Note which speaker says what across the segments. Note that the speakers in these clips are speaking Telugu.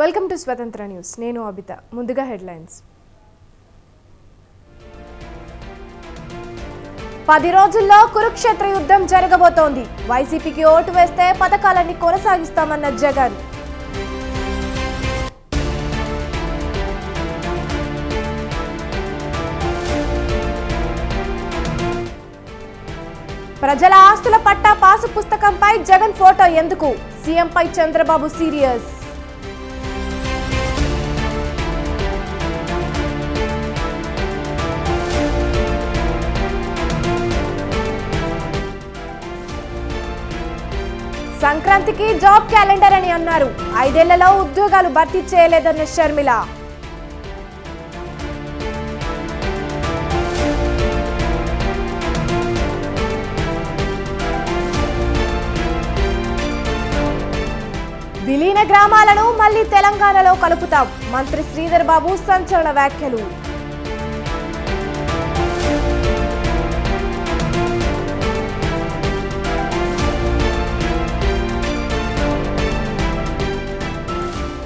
Speaker 1: వెల్కమ్ టు స్వతంత్ర న్యూస్. నేను అబిత. ముందుగా హెడ్లైన్స్. 10 రోజుల్లో కురుక్షేత్ర యుద్ధం జరగబోతోంది. వైసీపీకి ఓటు వేస్తే పథకాలన్నీ కొనసాగిస్తామన్న జగన్. ప్రజల ఆస్తుల పట్టా పాసు పుస్తకంపై జగన్ ఫోటో ఎందుకు? సీఎంపై చంద్రబాబు సీరియస్. సంక్రాంతికి జాబ్ క్యాలెండర్ అని అన్నారు. 5 ఏళ్లలో ఉద్యోగాలు భర్తీ చేయలేదన్న షర్మిల. విలీన గ్రామాలను మళ్లీ తెలంగాణలో కలుపుతాం. మంత్రి శ్రీధర్ బాబు సంచలన వ్యాఖ్యలు.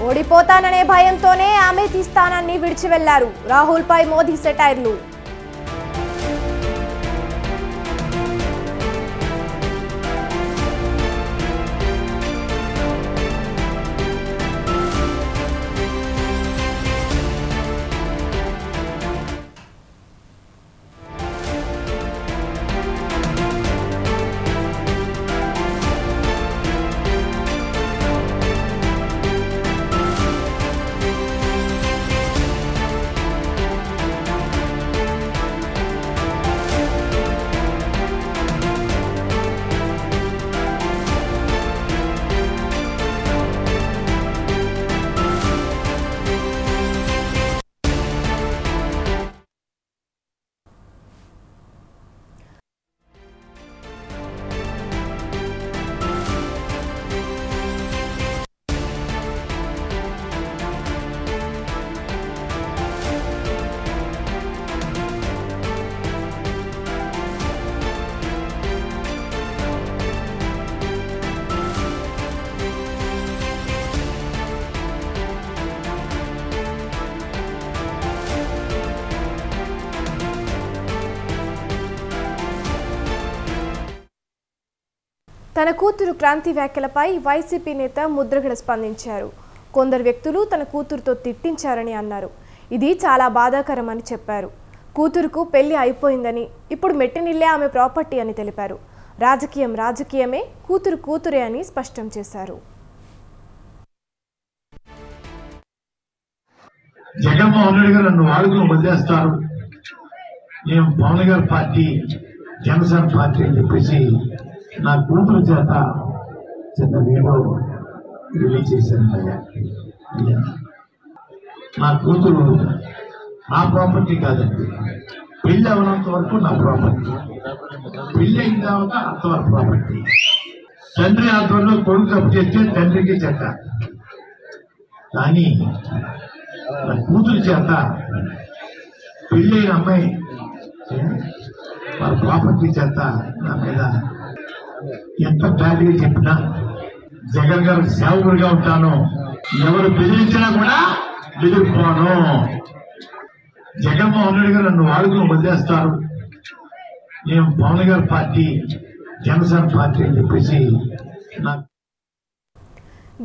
Speaker 1: ఓడిపోతాననే భయంతోనే అమేథీ స్థానాన్ని విడిచి వెళ్లారు. రాహుల్ పై మోదీ సెటైర్లు. తన కూతురు క్రాంతి వ్యాఖ్యలపై వైసీపీ నేత ముద్రగడ స్పందించారు. కొందరు వ్యక్తులు తన కూతురుతో తిట్టించారని అన్నారు. ఇది చాలా బాధాకరమని చెప్పారు. కూతురుకు పెళ్లి అయిపోయిందని, ఇప్పుడు మెట్టినిల్లే ఆమె ప్రాపర్టీ అని తెలిపారు. రాజకీయం రాజకీయమే, కూతురు కూతురే అని స్పష్టం చేశారు.
Speaker 2: జగన్మోహన్ రెడ్డి గారు నన్ను వాడుకుని వదిలేస్తారు, నేను పవన్ గారి పార్టీ జనసేన పార్టీ అని చెప్పేసి నా కూతురు చేత చిన్న వీడియో రిలీజ్ చేశాను. అయ్యా, నా కూతురు నా ప్రాపర్టీ కాదండి. పెళ్లి అవనంత వరకు నా ప్రాపర్టీ, పెళ్లి అయిన తర్వాత అంతవరకు ప్రాపర్టీ. తండ్రి ఆధ్వర్యంలో కొడుకు తప్పు చేస్తే తండ్రికి చెత్త, కానీ నా కూతురు చేత పెళ్లి అయిన అమ్మాయి వాళ్ళ ప్రాపర్టీ చేత నా మీద ఎంత బ్యాడ్గా చెప్పినా జగన్ గారు సేవకుడిగా ఉంటాను. ఎవరు బెదిరించినా కూడా బెదిరిపోను. జగన్మోహన్ రెడ్డి గారు నన్ను వాడుకుని వదిలేస్తారు, నేను పవన్ గారి పార్టీ జనసేన పార్టీ అని చెప్పేసి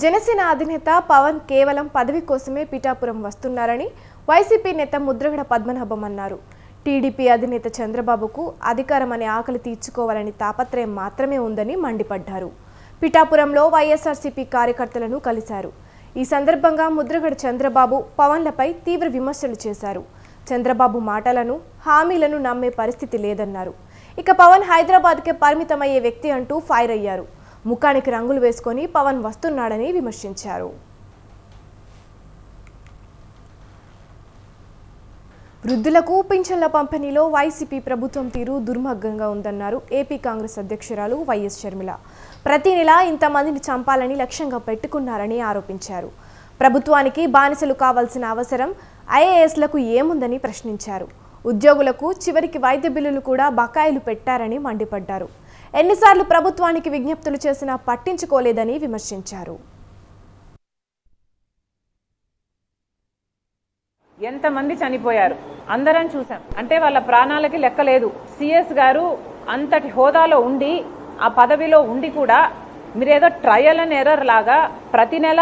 Speaker 1: జనసేన అధినేత పవన్ కేవలం పదవి కోసమే పిఠాపురం వస్తున్నారని వైసీపీ నేత ముద్రగడ పద్మనాభం అన్నారు. టీడీపీ అధినేత చంద్రబాబుకు అధికారం అనే ఆకలి తీర్చుకోవాలని తాపత్రయం మాత్రమే ఉందని మండిపడ్డారు. పిఠాపురంలో వైఎస్ఆర్సీపీ కార్యకర్తలను కలిశారు. ఈ సందర్భంగా ముద్రగడ చంద్రబాబు పవన్లపై తీవ్ర విమర్శలు చేశారు. చంద్రబాబు మాటలను, హామీలను నమ్మే పరిస్థితి లేదన్నారు. ఇక పవన్ హైదరాబాద్కే పరిమితమయ్యే వ్యక్తి అంటూ ఫైర్ అయ్యారు. ముఖానికి రంగులు వేసుకొని పవన్ వస్తున్నాడని విమర్శించారు. వృద్ధులకు పింఛన్ల పంపిణీలో వైసీపీ ప్రభుత్వం తీరు దుర్మార్గంగా ఉందన్నారు ఏపీ కాంగ్రెస్ అధ్యక్షురాలు వైఎస్ షర్మిల. ప్రతి నెల ఇంతమందిని చంపాలని లక్ష్యంగా పెట్టుకున్నారని ఆరోపించారు. ప్రభుత్వానికి బానిసలు కావాల్సిన అవసరం ఐఏఎస్లకు ఏముందని ప్రశ్నించారు. ఉద్యోగులకు చివరికి వైద్య బిల్లులు కూడా బకాయిలు పెట్టారని మండిపడ్డారు. ఎన్నిసార్లు ప్రభుత్వానికి విజ్ఞప్తులు చేసినా పట్టించుకోలేదని విమర్శించారు.
Speaker 3: ఎంతమంది చనిపోయారు అందరం చూసాం. అంటే వాళ్ళ ప్రాణాలకి లెక్క లేదు. సిఎస్ గారు అంతటి హోదాలో ఉండి ఆ పదవిలో ఉండి కూడా మీరేదో ట్రయల్ అండ్ ఎర్రర్ లాగా ప్రతి నెల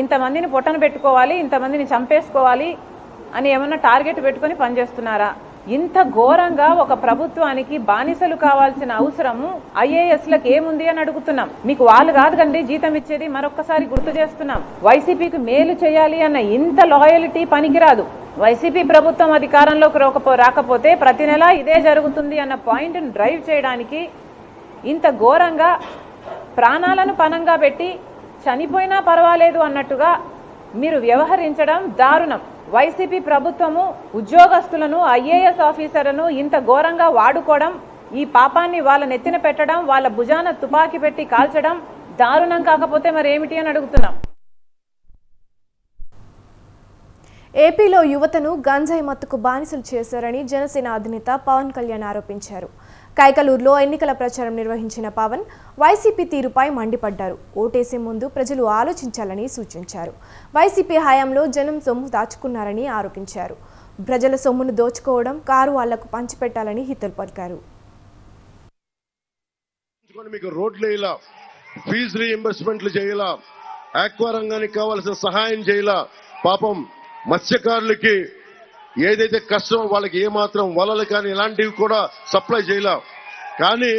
Speaker 3: ఇంతమందిని పొట్టన పెట్టుకోవాలి, ఇంతమందిని చంపేసుకోవాలి అని ఏమన్నా టార్గెట్ పెట్టుకుని పనిచేస్తున్నారా? ఇంత ఘోరంగా ఒక ప్రభుత్వానికి బానిసలు కావాల్సిన అవసరము ఐఏఎస్లకు ఏముంది అని అడుగుతున్నాం. మీకు వాళ్ళు కాదు కండి జీతం ఇచ్చేది, మరొక్కసారి గుర్తు చేస్తున్నాం. వైసీపీకి మేలు చేయాలి అన్న ఇంత లాయల్టీ పనికిరాదు. వైసీపీ ప్రభుత్వం అధికారంలోకి రాకపోతే ప్రతి నెల ఇదే జరుగుతుంది అన్న పాయింట్ని డ్రైవ్ చేయడానికి ఇంత ఘోరంగా ప్రాణాలను పణంగా పెట్టి చనిపోయినా పర్వాలేదు అన్నట్టుగా మీరు వ్యవహరించడం దారుణం. వైసీపీ ప్రభుత్వము ఉద్యోగస్తులను, ఐఏఎస్ ఆఫీసర్లను ఇంత ఘోరంగా వాడుకోవడం, ఈ పాపాన్ని వాళ్ళ నెత్తిన పెట్టడం, వాళ్ళ భుజాన తుపాకీ పెట్టి కాల్చడం దారుణం కాకపోతే మరి ఏమిటి అని అడుగుతున్నాం.
Speaker 1: ఏపీలో యువతను గంజాయి మత్తుకు బానిసలు చేశారని జనసేన అధినేత పవన్ కళ్యాణ్ ఆరోపించారు. కైకలూరులో ఎన్నికల ప్రచారం నిర్వహించిన పవన్ వైసీపీ తీరుపై మండిపడ్డారు. ఓటేసే ముందు ప్రజలు ఆలోచించాలని సూచించారు. వైసీపీ హయాంలో జనం సొమ్ము దాచుకున్నారని ఆరోపించారు. ప్రజల సొమ్మును దోచుకోవడం, కారు వాళ్లకు పంచిపెట్టాలని హితలు పలికారు.
Speaker 4: రోడ్లు వేయాల, ఫీజు రీఎంబర్స్మెంట్లు చేయాల, ఆక్వా రంగానికి కావాల్సిన సహాయం చేయాల. పాపం మత్స్యకారులకి ఏదైతే కష్టమో వాళ్ళకి ఏమాత్రం వలలు కానీ ఇలాంటివి కూడా సప్లై చేయాల. కానీ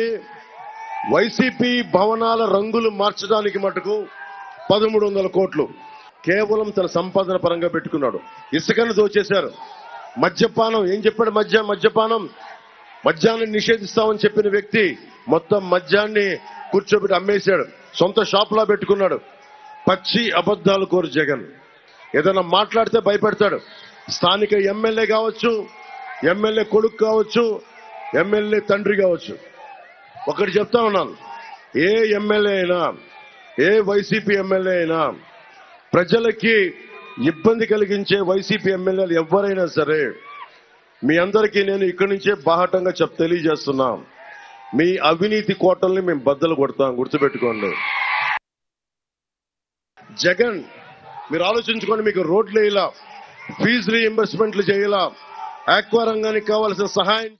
Speaker 4: వైసీపీ భవనాల రంగులు మార్చడానికి మటుకు 1300 కోట్లు కేవలం తన సంపాదన పరంగా పెట్టుకున్నాడు. ఇసుకను దోచేశారు. మద్యపానం ఏం చెప్పాడు? మద్యాన్ని నిషేధిస్తామని చెప్పిన వ్యక్తి మొత్తం మద్యాన్ని కూర్చోబెట్టి అమ్మేశాడు. సొంత షాపులా పెట్టుకున్నాడు. పచ్చి అబద్ధాలు కోరు జగన్. ఏదైనా మాట్లాడితే భయపెడతాడు. స్థానిక ఎమ్మెల్యే కావచ్చు, ఎమ్మెల్యే కొడుకు కావచ్చు, ఎమ్మెల్యే తండ్రి కావచ్చు. ఒకటి చెప్తా ఉన్నాను, ఏ ఎమ్మెల్యే అయినా, ఏ వైసీపీ ఎమ్మెల్యే అయినా, ప్రజలకి ఇబ్బంది కలిగించే వైసీపీ ఎమ్మెల్యేలు ఎవరైనా సరే, మీ అందరికీ నేను ఇక్కడి నుంచే బాహటంగా తెలియజేస్తున్నా, మీ అవినీతి కోటల్ని మేము బద్దలు కొడతాం, గుర్తుపెట్టుకోండి. జగన్ మీరు ఆలోచించుకోండి, మీకు రోడ్లు వేయాల, ఫీజు రీఎంబర్స్మెంట్లు చేయాల, ఆక్వా రంగానికి కావాల్సిన సహాయం.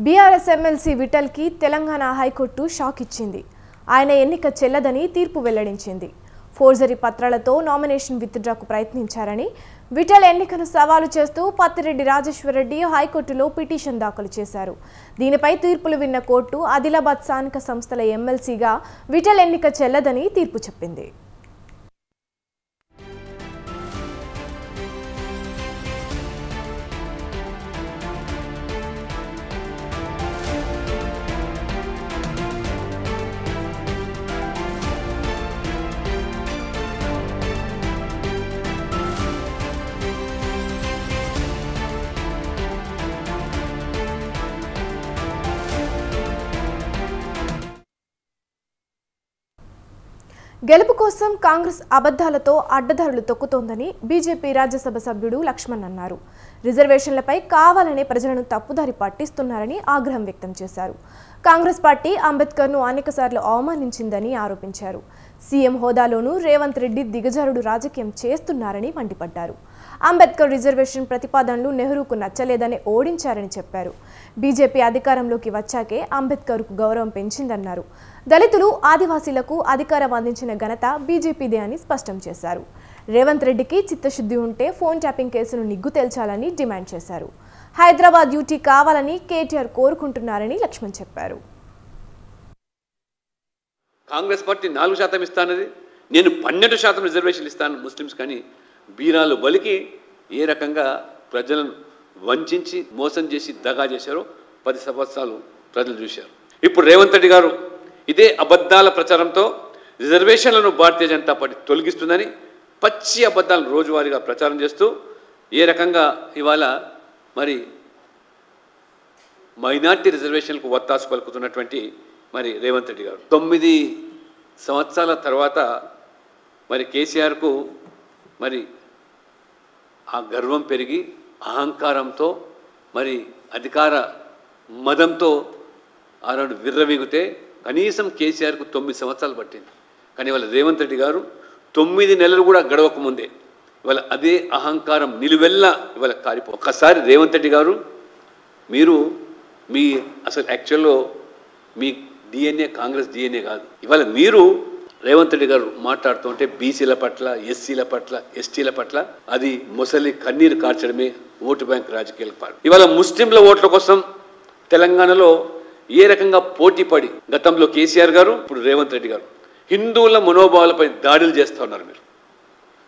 Speaker 1: బీఆర్ఎస్ ఎమ్మెల్సీ విఠల్కి తెలంగాణ హైకోర్టు షాక్ ఇచ్చింది. ఆయన ఎన్నిక చెల్లదని తీర్పు వెల్లడించింది. ఫోర్జరీ పత్రాలతో నామినేషన్ విత్డ్రాకు ప్రయత్నించారని, విఠల్ ఎన్నికను సవాలు చేస్తూ పత్తిరెడ్డి రాజేశ్వరరెడ్డి హైకోర్టులో పిటిషన్ దాఖలు చేశారు. దీనిపై తీర్పులు విన్న కోర్టు ఆదిలాబాద్ స్థానిక సంస్థల ఎమ్మెల్సీగా విఠల్ ఎన్నిక చెల్లదని తీర్పు చెప్పింది. గెలుపు కోసం కాంగ్రెస్ అబద్ధాలతో అడ్డదారులు తొక్కుతోందని బీజేపీ రాజ్యసభ సభ్యుడు లక్ష్మణ్ అన్నారు. రిజర్వేషన్లపై కావాలనే ప్రజలను తప్పుదారి పట్టిస్తున్నారని ఆగ్రహం వ్యక్తం చేశారు. కాంగ్రెస్ పార్టీ అంబేద్కర్ను అనేకసార్లు అవమానించిందని ఆరోపించారు. సీఎం హోదాలోనూ రేవంత్ రెడ్డి దిగజారుడు రాజకీయం చేస్తున్నారని మండిపడ్డారు. అంబేద్కర్ రిజర్వేషన్ ప్రతిపాదనలు నెహ్రూకు నచ్చలేదని ఓడించారని చెప్పారు. బీజేపీ అధికారంలోకి వచ్చాకే అంబేద్కర్కు గౌరవం పెంచిందన్నారు. దళితులు, ఆదివాసీలకు అధికారం అందించిన ఘనత బీజేపీదే అని స్పష్టం చేశారు. రేవంత్ రెడ్డికి చిత్తశుద్ధి ఉంటే ఫోన్ ట్యాపింగ్ కేసును నిగ్గు తేల్చాలని డిమాండ్ చేశారు. హైదరాబాద్ యూటీ కావాలని కేటీఆర్ కోరుకుంటున్నారని లక్ష్మణ్ చెప్పారు.
Speaker 5: కాంగ్రెస్ పార్టీ 4% ఇస్తానది, నేను 12% రిజర్వేషన్లు ఇస్తాను ముస్లిమ్స్ కానీ బీరాలు బలికి ఏ రకంగా ప్రజలను వంచి మోసం చేసి దగా చేశారో 10 సంవత్సరాలు ప్రజలు చూశారు. ఇప్పుడు రేవంత్ రెడ్డి గారు ఇదే అబద్ధాల ప్రచారంతో రిజర్వేషన్లను భారతీయ జనతా పార్టీ తొలగిస్తుందని పచ్చి అబద్ధాలను రోజువారీగా ప్రచారం చేస్తూ ఏ రకంగా ఇవాళ మరి మైనార్టీ రిజర్వేషన్లకు ఒత్తాసు పలుకుతున్నటువంటి మరి రేవంత్ రెడ్డి గారు 9 సంవత్సరాల తర్వాత మరి కేసీఆర్కు మరి ఆ గర్వం పెరిగి అహంకారంతో మరి అధికార మదంతో ఆనాడు విర్రవీగితే కనీసం కేసీఆర్కు 9 సంవత్సరాలు పట్టింది. కానీ ఇవాళ రేవంత్ రెడ్డి గారు 9 నెలలు కూడా గడవకముందే ఇవాళ అదే అహంకారం నిలువెల్లా ఇవాళ కారిపో. ఒక్కసారి రేవంత్ రెడ్డి గారు మీరు మీ అసలు యాక్చువల్లో మీ డిఎన్ఏ కాంగ్రెస్ డిఎన్ఏ కాదు. ఇవాళ మీరు రేవంత్ రెడ్డి గారు మాట్లాడుతుంటే బీసీల పట్ల, ఎస్సీల పట్ల, ఎస్టీల పట్ల అది ముసలి కన్నీరు కార్చడమే ఓటు బ్యాంక్ రాజకీయాల పాటు. ఇవాళ ముస్లింల ఓట్ల కోసం తెలంగాణలో ఏ రకంగా పోటీ పడి గతంలో కేసీఆర్ గారు, ఇప్పుడు రేవంత్ రెడ్డి గారు హిందువుల మనోభావాలపై దాడులు చేస్తూ ఉన్నారు. మీరు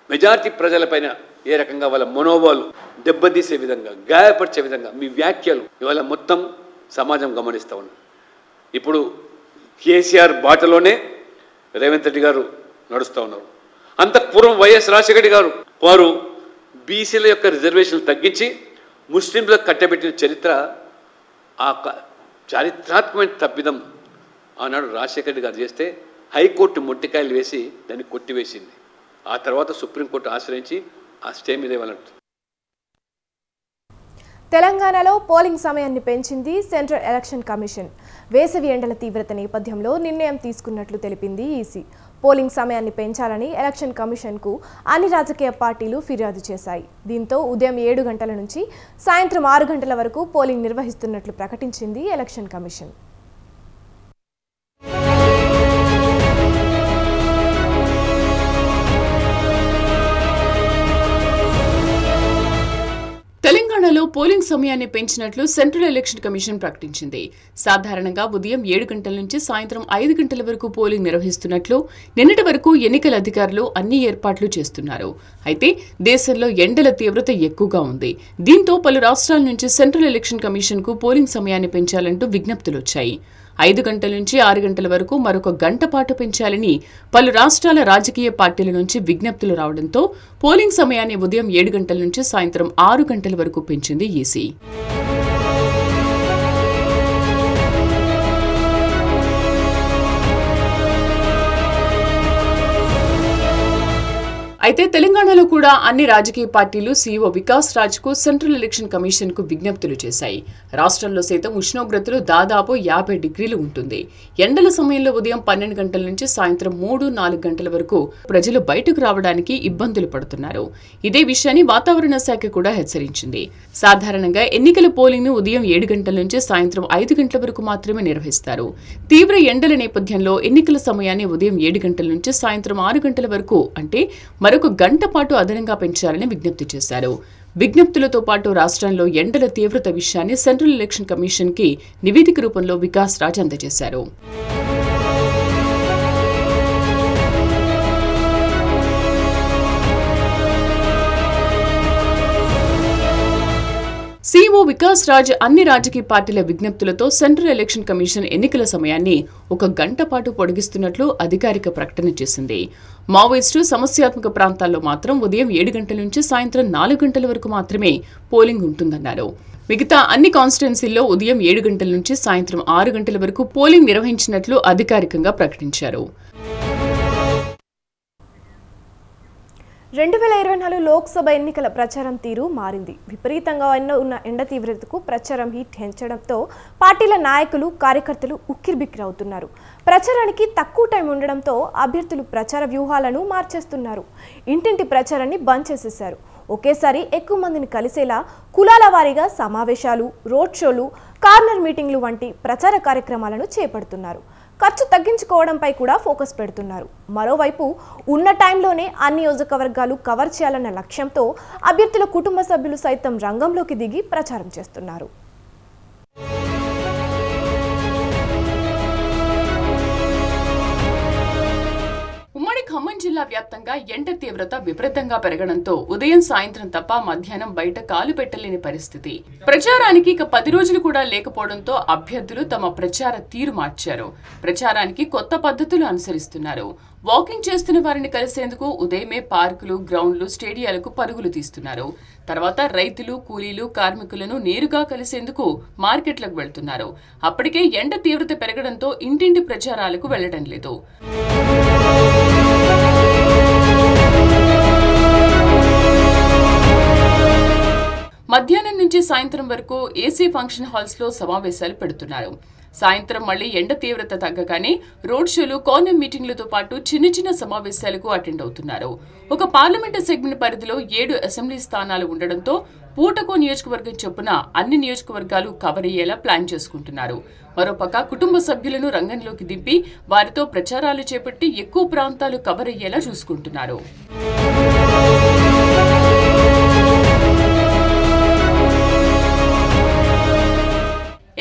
Speaker 5: మెజారిటీ ప్రజలపైన ఏ రకంగా వాళ్ళ మనోభావాలు దెబ్బతీసే విధంగా, గాయపరిచే విధంగా మీ వ్యాఖ్యలు ఇవాళ మొత్తం సమాజం గమనిస్తూ ఉన్నారు. ఇప్పుడు కేసీఆర్ బాటలోనే రేవంత్ రెడ్డి గారు నడుస్తూ ఉన్నారు. అంత పూర్వం వైఎస్ రాజశేఖర రెడ్డి గారు వారు బీసీల యొక్క రిజర్వేషన్లు తగ్గించి ముస్లింలకు కట్టబెట్టిన చరిత్ర, ఆ చారిత్రాత్మకమైన తప్పిదం ఆనాడు రాజశేఖర రెడ్డి గారు చేస్తే హైకోర్టు మొట్టికాయలు వేసి దాన్ని కొట్టివేసింది. ఆ తర్వాత సుప్రీంకోర్టు ఆశ్రయించి ఆ స్టే మీద ఇవ్వాలంటుంది.
Speaker 1: తెలంగాణలో పోలింగ్ సమయాన్ని పెంచింది సెంట్రల్ ఎలక్షన్ కమిషన్. వేసవి ఎండల తీవ్రత నేపథ్యంలో నిర్ణయం తీసుకున్నట్లు తెలిపింది ఈసీ. పోలింగ్ సమయాన్ని పెంచాలని ఎలక్షన్ కమిషన్కు అన్ని రాజకీయ పార్టీలు ఫిర్యాదు చేశాయి. దీంతో ఉదయం 7 గంటల నుంచి సాయంత్రం 6 గంటల వరకు పోలింగ్ నిర్వహిస్తున్నట్లు ప్రకటించింది ఎలక్షన్ కమిషన్.
Speaker 6: తెలంగాణలో పోలింగ్ సమయాన్ని పెంచినట్లు సెంట్రల్ ఎలక్షన్ కమిషన్ ప్రకటించింది. సాధారణంగా ఉదయం 7 గంటల నుంచి సాయంత్రం 5 గంటల వరకు పోలింగ్ నిర్వహిస్తున్నట్లు నిన్నటి వరకు ఎన్నికల అధికారులు అన్ని ఏర్పాట్లు చేస్తున్నారు. అయితే దేశంలో ఎండల తీవ్రత ఎక్కువగా ఉంది. దీంతో పలు రాష్ట్రాల నుంచి సెంట్రల్ ఎలక్షన్ కమిషన్ కు పోలింగ్ సమయాన్ని పెంచాలంటూ విజ్ఞప్తులొచ్చాయి. 5 గంటల నుంచి 6 గంటల వరకు మరొక గంట పాటు పెంచాలని పలు రాష్ట్రాల రాజకీయ పార్టీల నుంచి విజ్ఞప్తులు రావడంతో పోలింగ్ సమయాన్ని ఉదయం 7 గంటల నుంచి సాయంత్రం 6 గంటల వరకు పెంచింది ఈసీ. అయితే తెలంగాణలో కూడా అన్ని రాజకీయ పార్టీలు సీఈఓ వికాస్ రాజ్ కు సెంట్రల్ ఎలక్షన్ కమిషన్ కు విజ్ఞప్తులు చేశాయి. రాష్ట్రంలో సైతం ఉష్ణోగ్రతలు దాదాపు 50 డిగ్రీలు ఉంటుంది. ఎండల సమయంలో ఉదయం 12 గంటల నుంచి సాయంత్రం 3-4 గంటల వరకు ప్రజలు బయటకు రావడానికి ఇబ్బందులు పడుతున్నారు. ఇదే విషయాన్ని వాతావరణ శాఖ కూడా హెచ్చరించింది. సాధారణంగా ఎన్నికల పోలింగ్ ను ఉదయం 7 గంటల నుంచి సాయంత్రం 5 గంటల వరకు మాత్రమే నిర్వహిస్తారు. తీవ్ర ఎండల నేపథ్యంలో ఎన్నికల సమయాన్ని ఉదయం 7 గంటల నుంచి సాయంత్రం 6 గంటల వరకు అంటే మరొక గంట పాటు అదనంగా పెంచాలని విజ్ఞప్తి చేశారు. విజ్ఞప్తులతో పాటు రాష్ట్రంలో ఎండల తీవ్రత విషయాన్ని సెంట్రల్ ఎలక్షన్ కమిషన్ కి నివేదిక రూపంలో వికాస్ రాజ్ అందజేశారు. సీఈఓ వికాస్ రాజ్ అన్ని రాజకీయ పార్టీల విజ్ఞప్తులతో సెంట్రల్ ఎలక్షన్ కమిషన్ ఎన్నికల సమయాన్ని 1 గంట పాటు పొడిగిస్తున్నట్లు అధికారిక ప్రకటన చేసింది. మావోయిస్టు సమస్యాత్మక ప్రాంతాల్లో మాత్రం ఉదయం 7 గంటల నుంచి సాయంత్రం 4 గంటల వరకు మాత్రమే పోలింగ్ ఉంటుందన్నారు. మిగతా అన్ని కాన్స్టిట్యున్సీల్లో ఉదయం 7 గంటల నుంచి సాయంత్రం 6 గంటల వరకు పోలింగ్ నిర్వహించినట్లు అధికారికంగా ప్రకటించారు.
Speaker 1: 2024 లోక్సభ ఎన్నికల ప్రచారం తీరు మారింది. విపరీతంగా ఉన్న ఎండ తీవ్రతకు ప్రచారం హీట్ పెంచడంతో పార్టీల నాయకులు, కార్యకర్తలు ఉక్కిరిబిక్కిరవుతున్నారు. ప్రచారానికి తక్కువ టైం ఉండడంతో అభ్యర్థులు ప్రచార వ్యూహాలను మార్చేస్తున్నారు. ఇంటింటి ప్రచారాన్ని బంద్ చేసేశారు. ఒకేసారి ఎక్కువ మందిని కలిసేలా కులాల వారీగా సమావేశాలు, రోడ్ షోలు, కార్నర్ మీటింగ్లు వంటి ప్రచార కార్యక్రమాలను చేపడుతున్నారు. ఖర్చు తగ్గించుకోవడంపై కూడా ఫోకస్ పెడుతున్నారు. మరోవైపు ఉన్న టైంలోనే అన్ని నియోజకవర్గాలు కవర్ చేయాలన్న లక్ష్యంతో అభ్యర్థుల కుటుంబ సభ్యులు సైతం రంగంలోకి దిగి ప్రచారం చేస్తున్నారు.
Speaker 6: ఉమ్మడి ఖమ్మం జిల్లా వ్యాప్తంగా ఎండ తీవ్రత విపరీతంగా పెరగడంతో ఉదయం సాయంత్రం తప్ప మధ్యాహ్నం బయట కాలు పెట్టలేని పరిస్థితి. ప్రచారానికి ఇక 10 రోజులు కూడా లేకపోవడంతో అభ్యర్థులు తమ ప్రచార తీరు మార్చారు. ప్రచారానికి కొత్త పద్ధతులు అనుసరిస్తున్నారు. వాకింగ్ చేస్తున్న వారిని కలిసేందుకు ఉదయమే పార్కులు, గ్రౌండ్లు, స్టేడియాలకు పరుగులు తీస్తున్నారు. తర్వాత రైతులు, కూలీలు, కార్మికులను నేరుగా కలిసేందుకు మార్కెట్లకు వెళ్తున్నారు. అప్పటికే ఎండ తీవ్రత పెరగడంతో ఇంటింటి ప్రచారాలకు వెళ్లడం లేదు. మధ్యాహ్నం నుంచి సాయంత్రం వరకు ఏసీ ఫంక్షన్ హాల్స్ లో సమావేశాలు పెడుతున్నారు. సాయంత్రం మళ్లీ ఎండ తీవ్రత తగ్గగానే రోడ్ షోలు, కార్నర్ మీటింగ్లతో పాటు చిన్న చిన్న సమావేశాలకు అటెండ్ అవుతున్నారు. ఒక పార్లమెంటు సెగ్మెంట్ పరిధిలో 7 అసెంబ్లీ స్థానాలు ఉండడంతో పూటకో నియోజకవర్గం చొప్పున అన్ని నియోజకవర్గాలు కవర్ అయ్యేలా ప్లాన్ చేసుకుంటున్నారు. మరోపక్క కుటుంబ సభ్యులను రంగంలోకి దింపి వారితో ప్రచారాలు చేపట్టి ఎక్కువ ప్రాంతాలు కవర్ అయ్యేలా చూసుకుంటున్నారు.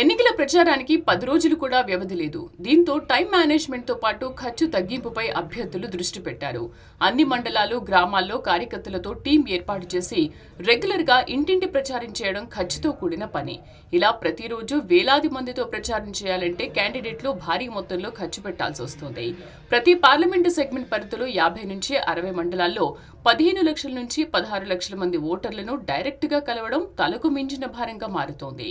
Speaker 6: ఎన్నికల ప్రచారానికి 10 రోజులు కూడా వ్యవధి లేదు. దీంతో టైం మేనేజ్మెంట్ తో పాటు ఖర్చు తగ్గింపుపై అభ్యర్థులు దృష్టి పెట్టారు. అన్ని మండలాలు, గ్రామాల్లో కార్యకర్తలతో టీం ఏర్పాటు చేసి రెగ్యులర్ గా ఇంటింటి ప్రచారం చేయడం ఖర్చుతో కూడిన పని. ఇలా ప్రతిరోజు వేలాది మందితో ప్రచారం చేయాలంటే క్యాండిడేట్లు భారీ మొత్తంలో ఖర్చు పెట్టాల్సి వస్తుంది. ప్రతి పార్లమెంటు సెగ్మెంట్ పరిధిలో 50 నుంచి 60 మండలాల్లో 15 లక్షల నుంచి 16 లక్షల మంది ఓటర్లను డైరెక్ట్ గా కలవడం తలకు మించిన భారంగా మారుతోంది.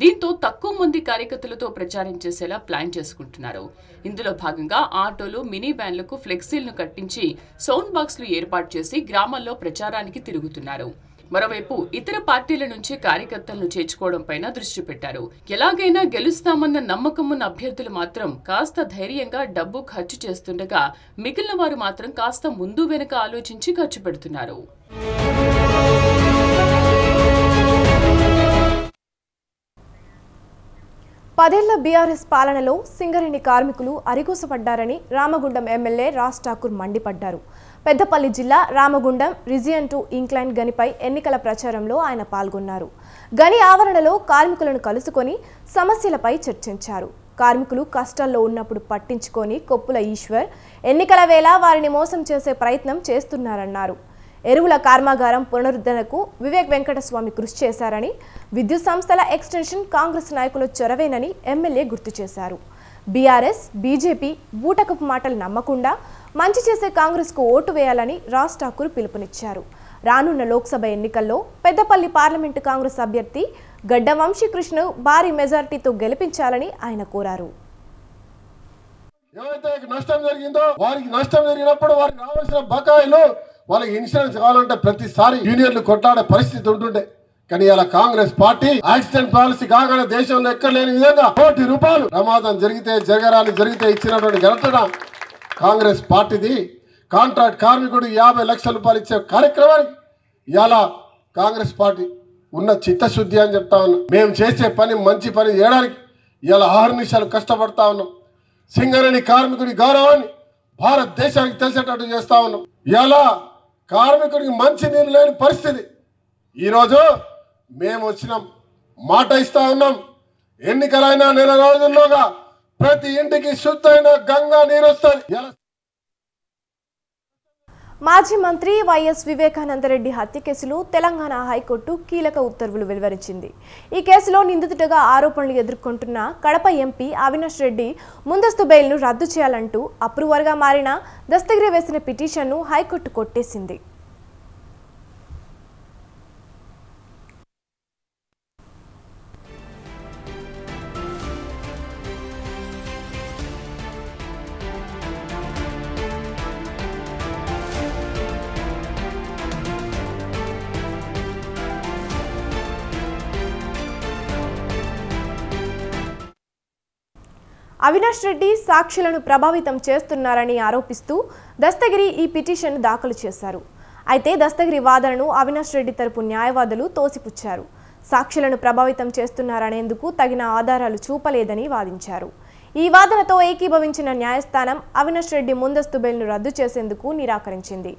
Speaker 6: దీంతో తక్కువ మంది కార్యకర్తలతో ప్రచారం చేసేలా ప్లాన్ చేసుకుంటున్నారు. ఇందులో భాగంగా ఆటోలు, మినీ వ్యాన్లకు ఫ్లెక్సీలను కట్టించి సౌండ్ బాక్స్లు ఏర్పాటు చేసి గ్రామాల్లో ప్రచారానికి తిరుగుతున్నారు. మరోవైపు ఇతర పార్టీల నుంచి కార్యకర్తలను చేర్చుకోవడం పైన దృష్టి పెట్టారు. ఎలాగైనా గెలుస్తామన్న నమ్మకం ఉన్న అభ్యర్థులు మాత్రం కాస్త ధైర్యంగా డబ్బు ఖర్చు చేస్తుండగా మిగిలిన వారు మాత్రం కాస్త ముందు వెనుక ఆలోచించి ఖర్చు పెడుతున్నారు.
Speaker 1: పదేళ్ల బీఆర్ఎస్ పాలనలో సింగరేణి కార్మికులు అరిగోసపడ్డారని రామగుండం ఎమ్మెల్యే రాజ్ ఠాకూర్ మండిపడ్డారు. పెద్దపల్లి జిల్లా రామగుండం రీజియన్ 2 ఇంక్లైన్ గనిపై ఎన్నికల ప్రచారంలో ఆయన పాల్గొన్నారు. గని ఆవరణలో కార్మికులను కలుసుకొని సమస్యలపై చర్చించారు. కార్మికులు కష్టాల్లో ఉన్నప్పుడు పట్టించుకొని కొప్పుల ఈశ్వర్ ఎన్నికల వేళ వారిని మోసం చేసే ప్రయత్నం చేస్తున్నారన్నారు. ఎరువుల కర్మాగారం పునరుద్ధరణకు వివేక్ వెంకటస్వామి కృషి చేశారని, విద్యుత్ సంస్థల ఎక్స్టెన్షన్ కాంగ్రెస్ నాయకుల చొరవేనని ఎమ్మెల్యే గుర్తు చేశారు. బీఆర్ఎస్, బీజేపీ బూటకపు మాటలు నమ్మకుండా మంచి చేసే కాంగ్రెస్కు ఓటు వేయాలని రాజ్ ఠాకూర్ పిలుపునిచ్చారు. రానున్న లోక్సభ ఎన్నికల్లో పెద్దపల్లి పార్లమెంటు కాంగ్రెస్ అభ్యర్థి గడ్డ వంశీకృష్ణను భారీ మెజారిటీతో గెలిపించాలని ఆయన కోరారు.
Speaker 7: ఏవైతే నష్టం జరిగిందో వారికి నష్టం జరిగినప్పుడు వారికి రావాల్సిన బకాయిలు, వాళ్ళకి ఇన్సూరెన్స్ కావాలంటే ప్రతిసారి యూనియన్లు కొట్లాడే పరిస్థితి ఉంటుండే. కానీ ఇలా కాంగ్రెస్ పార్టీ యాక్సిడెంట్ పాలసీ కాగానే దేశంలో ఎక్కడ లేని విధంగా ₹1 కోటి ప్రమాదం జరిగితే ఇచ్చినటువంటి ఘటన కాంగ్రెస్ పార్టీది. కాంట్రాక్ట్ కార్మికుడు 50 లక్షల రూపాయలు ఇచ్చే కార్యక్రమానికి ఇలా కాంగ్రెస్ పార్టీ ఉన్న చిత్తశుద్ధి అని చెప్తా ఉన్నాం. మేము చేసే పని మంచి పని చేయడానికి ఇలా 6 నిమిషాలు కష్టపడతా ఉన్నాం. సింగరేణి కార్మికుడి గౌరవాన్ని భారతదేశానికి తెలిసేటట్టు చేస్తా ఉన్నాం. ఇలా కార్మికుడికి మంచి నీళ్ళు లేని పరిస్థితి. ఈరోజు మేము వచ్చినాం, మాట ఇస్తా ఉన్నాం. ఎన్నికలైన నెల రోజుల్లోగా ప్రతి ఇంటికి శుద్ధమైన గంగా నీరు వస్తుంది.
Speaker 1: మాజీ మంత్రి వైఎస్ వివేకానందరెడ్డి హత్య కేసులో తెలంగాణ హైకోర్టు కీలక ఉత్తర్వులు వెలువరించింది. ఈ కేసులో నిందితుడిగా ఆరోపణలు ఎదుర్కొంటున్న కడప ఎంపీ అవినాష్ రెడ్డి ముందస్తు బెయిల్ను రద్దు చేయాలంటూ అప్రూవర్గా మారిన దస్తగిరి వేసిన పిటిషన్ను హైకోర్టు కొట్టేసింది. అవినాష్ రెడ్డి సాక్షులను ప్రభావితం చేస్తున్నారని ఆరోపిస్తూ దస్తగిరి ఈ పిటిషన్ దాఖలు చేశారు. అయితే దస్తగిరి వాదనను అవినాష్ రెడ్డి తరపు న్యాయవాదులు తోసిపుచ్చారు. సాక్షులను ప్రభావితం చేస్తున్నారనేందుకు తగిన ఆధారాలు చూపలేదని వాదించారు. ఈ వాదనతో ఏకీభవించిన న్యాయస్థానం అవినాష్ రెడ్డి ముందస్తు బెయిల్ను రద్దు చేసేందుకు నిరాకరించింది.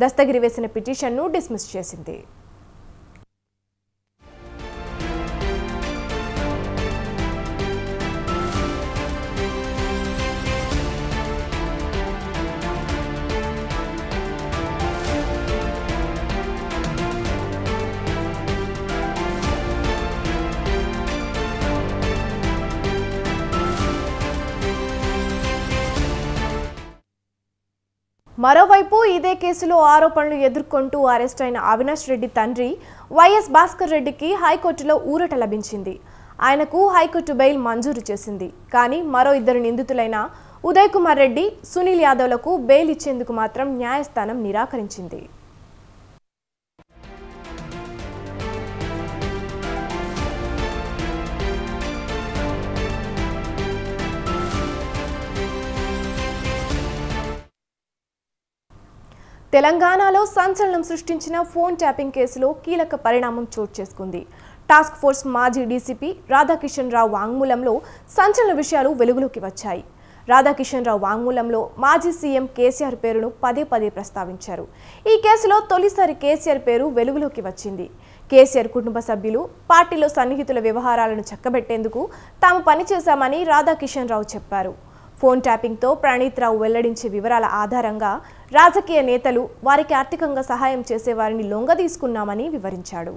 Speaker 1: దస్తగిరి వేసిన పిటిషన్ను డిస్మిస్ చేసింది. మరోవైపు ఇదే కేసులో ఆరోపణలు ఎదుర్కొంటూ అరెస్ట్ అయిన అవినాష్ రెడ్డి తండ్రి వైఎస్ భాస్కర్ రెడ్డికి హైకోర్టులో ఊరట లభించింది. ఆయనకు హైకోర్టు బెయిల్ మంజూరు చేసింది. కానీ మరో ఇద్దరు నిందితులైన ఉదయ్ కుమార్ రెడ్డి, సునీల్ యాదవ్లకు బెయిల్ ఇచ్చేందుకు మాత్రం న్యాయస్థానం నిరాకరించింది. తెలంగాణలో సంచలనం సృష్టించిన ఫోన్ ట్యాపింగ్ కేసులో కీలక పరిణామం చోటు చేసుకుంది. టాస్క్ ఫోర్స్ మాజీ డీసీపీ రాధాకిషన్ రావు వాంగ్మూలంలో సంచలన విషయాలు వెలుగులోకి వచ్చాయి. రాధాకిషన్ రావు వాంగ్మూలంలో మాజీ సీఎం కేసీఆర్ పేరును పదే పదే ప్రస్తావించారు. ఈ కేసులో తొలిసారి కేసీఆర్ పేరు వెలుగులోకి వచ్చింది. కేసీఆర్ కుటుంబ సభ్యులు పార్టీలో సన్నిహితుల వ్యవహారాలను చక్కబెట్టేందుకు తాము పనిచేశామని రాధాకిషన్ రావు చెప్పారు. ఫోన్ ట్యాపింగ్తో ప్రణీత్ రావు వెల్లడించే వివరాల ఆధారంగా రాజకీయ నేతలు వారికి ఆర్థికంగా సహాయం చేసేవారిని లొంగదీసుకున్నామని వివరించాడు.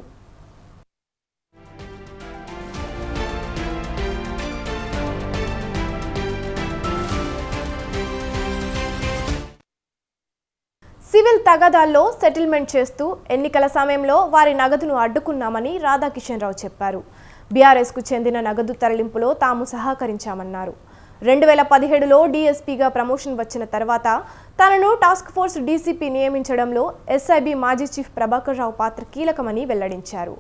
Speaker 1: సివిల్ తగాదాల్లో సెటిల్మెంట్ చేస్తూ ఎన్నికల సమయంలో వారి నగదును అడ్డుకున్నామని రాధాకిషన్ రావు చెప్పారు. బీఆర్ఎస్కు చెందిన నగదు తరలింపులో తాము సహకరించామన్నారు. 2017లో డీఎస్పీగా ప్రమోషన్ వచ్చిన తర్వాత తనను టాస్క్ ఫోర్స్ డీసీపీ నియమించడంలో ఎస్ఐబీ మాజీ చీఫ్ ప్రభాకర్ రావు పాత్ర కీలకమని వెల్లడించారు.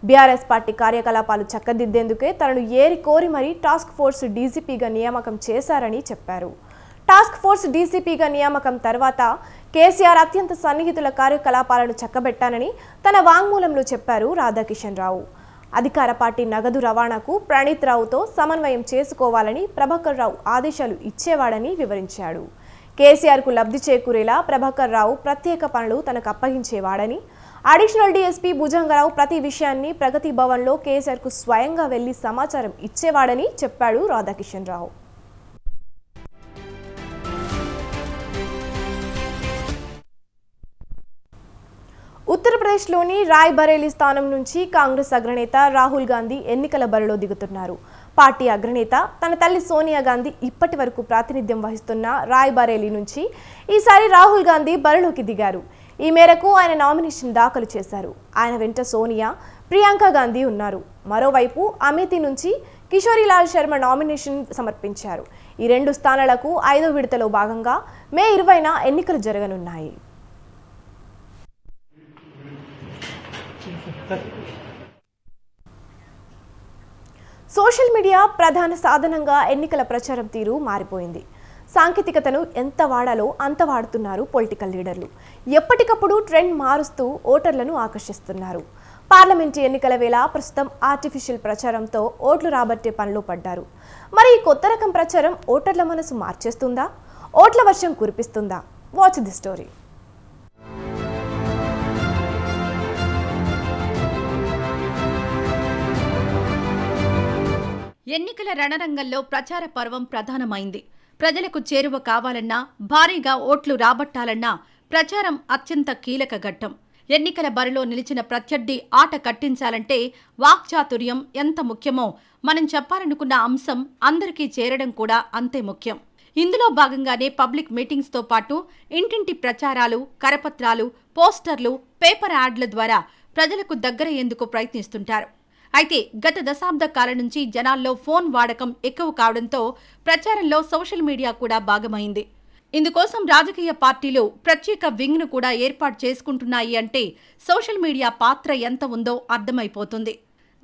Speaker 1: బీఆర్ఎస్ పార్టీ కార్యకలాపాలు చక్కదిద్దేందుకే తనను ఏరి కోరి మరీ టాస్క్ ఫోర్స్ డీసీపీగా నియామకం చేశారని చెప్పారు. టాస్క్ ఫోర్స్ డీసీపీగా నియామకం తర్వాత కేసీఆర్ అత్యంత సన్నిహితుల కార్యకలాపాలను చక్కబెట్టానని తన వాంగ్మూలంలో చెప్పారు రాధాకిషన్ రావు. అధికార పార్టీ నగదు రవాణాకు ప్రణీత్ రావుతో సమన్వయం చేసుకోవాలని ప్రభాకర్ రావు ఆదేశాలు ఇచ్చేవాడని వివరించాడు. కేసీఆర్కు లబ్ధి చేకూరేలా ప్రభాకర్ రావు ప్రత్యేక పనులు తనకు అప్పగించేవాడని, అడిషనల్ డీఎస్పీ భుజంగరావు ప్రతి విషయాన్ని ప్రగతి భవన్లో కేసీఆర్కు స్వయంగా వెళ్లి సమాచారం ఇచ్చేవాడని చెప్పాడు రాధాకిషన్ రావు. ఉత్తరప్రదేశ్లోని రాయ్బరేలీ స్థానం నుంచి కాంగ్రెస్ అగ్రనేత రాహుల్ గాంధీ ఎన్నికల బరిలో దిగుతున్నారు. పార్టీ అగ్రనేత తన తల్లి సోనియా గాంధీ ఇప్పటి వరకు ప్రాతినిధ్యం వహిస్తున్న రాయ్బరేలీ నుంచి ఈసారి రాహుల్ గాంధీ బరిలోకి దిగారు. ఈ మేరకు ఆయన నామినేషన్ దాఖలు చేశారు. ఆయన వెంట సోనియా, ప్రియాంక గాంధీ ఉన్నారు. మరోవైపు అమేథీ నుంచి కిషోరీలాల్ శర్మ నామినేషన్ సమర్పించారు. ఈ రెండు స్థానాలకు 5వ విడతలో భాగంగా మే 20న ఎన్నికలు జరగనున్నాయి. సోషల్ మీడియా ప్రధాన సాధనంగా ఎన్నికల ప్రచారం తీరు మారిపోయింది. సాంకేతికతను ఎంత వాడాలో అంత వాడుతున్నారు పొలిటికల్ లీడర్లు. ఎప్పటికప్పుడు ట్రెండ్ మారుస్తూ ఓటర్లను ఆకర్షిస్తున్నారు. పార్లమెంటు ఎన్నికల వేళ ప్రస్తుతం ఆర్టిఫిషియల్ ప్రచారంతో ఓట్లు రాబట్టే పనిలో పడ్డారు. మరి ఈ కొత్త రకం ప్రచారం ఓటర్ల మనసు మార్చేస్తుందా? ఓట్ల వర్షం కురిపిస్తుందా? Watch the story.
Speaker 8: ఎన్నికల రణరంగంలో ప్రచార పర్వం ప్రధానమైంది. ప్రజలకు చేరువ కావాలన్నా, భారీగా ఓట్లు రాబట్టాలన్నా ప్రచారం అత్యంత కీలక ఘట్టం. ఎన్నికల బరిలో నిలిచిన ప్రత్యర్థి ఆట కట్టించాలంటే వాక్చాతుర్యం ఎంత ముఖ్యమో మనం చెప్పాలనుకున్న అంశం అందరికీ చేరడం కూడా అంతే ముఖ్యం. ఇందులో భాగంగానే పబ్లిక్ మీటింగ్స్తో పాటు ఇంటింటి ప్రచారాలు, కరపత్రాలు, పోస్టర్లు, పేపర్ యాడ్ల ద్వారా ప్రజలకు దగ్గరయ్యేందుకు ప్రయత్నిస్తుంటారు. అయితే గత దశాబ్ద కాలం నుంచి జనాల్లో ఫోన్ వాడకం ఎక్కువ కావడంతో ప్రచారంలో సోషల్ మీడియా కూడా భాగమైంది. ఇందుకోసం రాజకీయ పార్టీలు ప్రత్యేక వింగ్ను కూడా ఏర్పాటు చేసుకుంటున్నాయి అంటే సోషల్ మీడియా పాత్ర ఎంత ఉందో అర్థమైపోతుంది.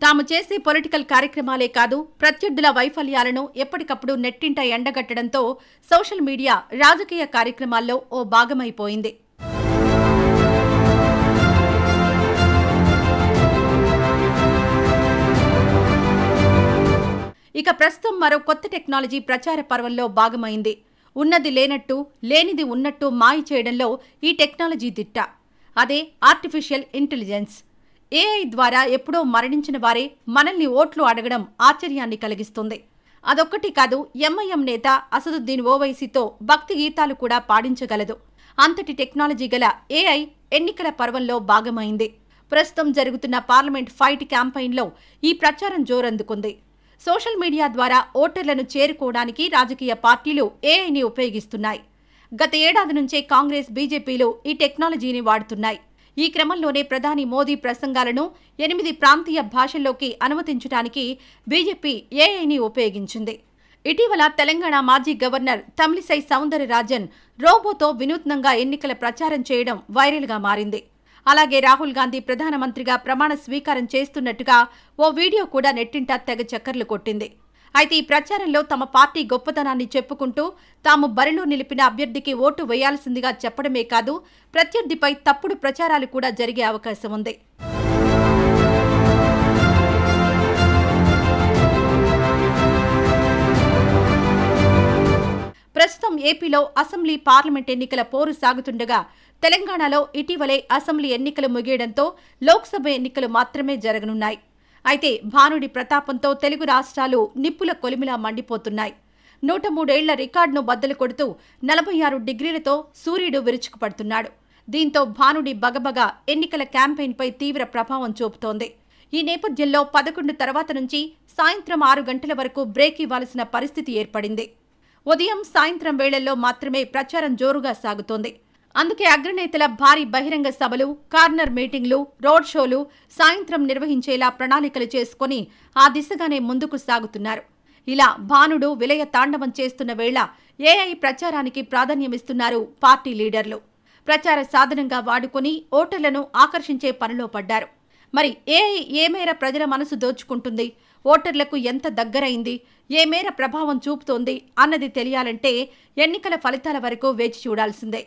Speaker 8: తాము చేసే పొలిటికల్ కార్యక్రమాలే కాదు, ప్రత్యర్థుల వైఫల్యాలను ఎప్పటికప్పుడు నెట్టింట ఎండగట్టడంతో సోషల్ మీడియా రాజకీయ కార్యక్రమాల్లో ఓ భాగమైపోయింది. ఇక ప్రస్తుతం మరో కొత్త టెక్నాలజీ ప్రచార పర్వంలో భాగమైంది. ఉన్నది లేనట్టు, లేనిది ఉన్నట్టు మాయ చేయడంలో ఈ టెక్నాలజీ దిట్ట. అదే ఆర్టిఫిషియల్ ఇంటెలిజెన్స్. ఏఐ ద్వారా ఎప్పుడో మరణించిన వారే మనల్ని ఓట్లు అడగడం ఆశ్చర్యాన్ని కలిగిస్తుంది. అదొక్కటి కాదు, ఎంఐఎం నేత అసదుద్దీన్ ఓవైసీతో భక్తి గీతాలు కూడా పాడించగలదు. అంతటి టెక్నాలజీ గల ఏఐ ఎన్నికల పర్వంలో భాగమైంది. ప్రస్తుతం జరుగుతున్న పార్లమెంట్ ఫైట్ క్యాంపెయిన్లో ఈ ప్రచారం జోరందుకుంది. సోషల్ మీడియా ద్వారా ఓటర్లను చేరుకోవడానికి రాజకీయ పార్టీలు ఏఐని ఉపయోగిస్తున్నాయి. గత ఏడాది నుంచే కాంగ్రెస్, బీజేపీలు ఈ టెక్నాలజీని వాడుతున్నాయి. ఈ క్రమంలోనే ప్రధాని మోదీ ప్రసంగాలను 8 ప్రాంతీయ భాషల్లోకి అనువదించడానికి బీజేపీ ఏఐని ఉపయోగించింది. ఇటీవల తెలంగాణ మాజీ గవర్నర్ తమిళిసై సౌందరరాజన్ రోబోతో వినూత్నంగా ఎన్నికల ప్రచారం చేయడం వైరల్గా మారింది. అలాగే రాహుల్ గాంధీ ప్రధానమంత్రిగా ప్రమాణ స్వీకారం చేస్తున్నట్టుగా ఓ వీడియో కూడా నెట్టింట తెగ చక్కర్లు కొట్టింది. అయితే ఈ ప్రచారంలో తమ పార్టీ గొప్పతనాన్ని చెప్పుకుంటూ తాము బరిలో నిలిపిన అభ్యర్థికి ఓటు వేయాల్సిందిగా చెప్పడమే కాదు, ప్రత్యర్థిపై తప్పుడు ప్రచారాలు కూడా జరిగే అవకాశం ఉంది. ప్రస్తుతం ఏపీలో అసెంబ్లీ, పార్లమెంట్ ఎన్నికల పోరు సాగుతుండగా తెలంగాణలో ఇటీవలే అసెంబ్లీ ఎన్నికలు ముగియడంతో లోక్సభ ఎన్నికలు మాత్రమే జరగనున్నాయి. అయితే భానుడి ప్రతాపంతో తెలుగు రాష్ట్రాలు నిప్పుల కొలిమిలా మండిపోతున్నాయి. 103 ఏళ్ల రికార్డును బద్దలు కొడుతూ 46 డిగ్రీలతో సూర్యుడు విరుచుకుపడుతున్నాడు. దీంతో భానుడి బగబగ ఎన్నికల క్యాంపెయిన్పై తీవ్ర ప్రభావం చూపుతోంది. ఈ నేపథ్యంలో 11 తర్వాత నుంచి సాయంత్రం 6 గంటల వరకు బ్రేక్ ఇవ్వాల్సిన పరిస్థితి ఏర్పడింది. ఉదయం, సాయంత్రం వేళల్లో మాత్రమే ప్రచారం జోరుగా సాగుతోంది. అందుకే అగ్రనేతల భారీ బహిరంగ సభలు, కార్నర్ మీటింగ్లు, రోడ్ షోలు సాయంత్రం నిర్వహించేలా ప్రణాళికలు చేసుకుని ఆ దిశగానే ముందుకు సాగుతున్నారు. ఇలా భానుడు విలయ తాండవం చేస్తున్న వేళ ఏఐ ప్రచారానికి ప్రాధాన్యమిస్తున్నారు పార్టీ లీడర్లు. ప్రచార సాధనంగా వాడుకుని ఓటర్లను ఆకర్షించే పనిలో పడ్డారు. మరి ఏఐ ఏ మేర ప్రజల మనసు దోచుకుంటుంది, ఓటర్లకు ఎంత దగ్గరైంది, ఏ మేర ప్రభావం చూపుతోంది అన్నది తెలియాలంటే ఎన్నికల ఫలితాల వరకు వేచి చూడాల్సిందే.